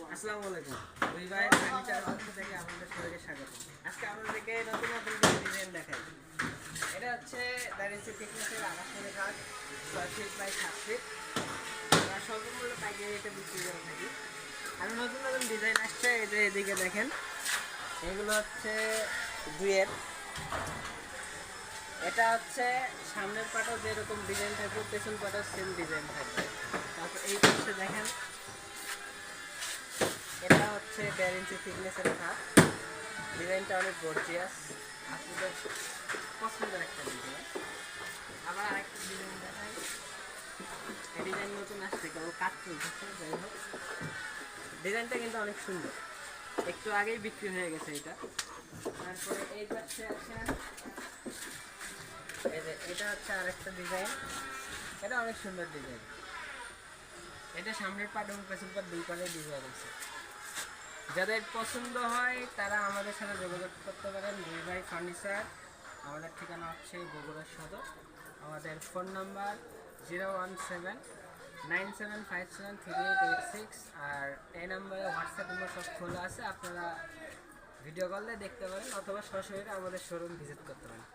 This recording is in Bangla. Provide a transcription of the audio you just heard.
আসসালামু আলাইকুম। দুই ভাই ফার্নিচারের পক্ষ থেকে আপনাদের সবাইকে স্বাগত। আজকে আপনাদেরকে নতুন নতুন ডিজাইন দেখাই। এটা হচ্ছে দাঁড়িয়েছে থিকনেসের 28 কাজ 6 ফিট বাই 7 ফিট। আমরা স্বল্পমূল্যে পাইকারি রেটে বিক্রি করে থাকি। আর নতুন নতুন ডিজাইন আসছে, এই যে এদিকে দেখেন, এগুলো হচ্ছে দুইয়ের। এটা হচ্ছে সামনের পাটাও যেরকম ডিজাইন থাকবে, পেছন পাটাও সেম ডিজাইন থাকবে। তারপর এই পাশে দেখেন, এটা হচ্ছে 1.5 ইঞ্চি থিকনেসের খাট। ডিজাইনটা অনেক গর্জিয়াস, আপনাদের পছন্দের একটা ডিজাইন। আবার আরেকটা ডিজাইন দেখাই। এই ডিজাইন নতুন আসছে, কেবল কাজ চলতেছে। যাই হোক, ডিজাইনটা কিন্তু অনেক সুন্দর, একটু আগেই বিক্রি হয়ে গেছে এটা। তারপরে এই পাশে আসেন, এই যে এটা হচ্ছে আরেকটা ডিজাইন। এটা অনেক সুন্দর ডিজাইন। এটা সামনের পাট এবং পেছন পাট দুই পাটে ডিজাইন আছে। যাদের পছন্দ হয় তারা আমাদের সাথে যোগাযোগ করতে পারেন। দুই ভাই ফার্নিচার, আমাদের ঠিকানা হচ্ছে বগুড়া সদর। আমাদের ফোন নাম্বার 01797573886। আর এই নাম্বারে হোয়াটসঅ্যাপ নাম্বার সব খোলা আছে, আপনারা ভিডিও কলে দেখতে পারেন অথবা সরাসরি আমাদের শোরুম ভিজিট করতে পারেন।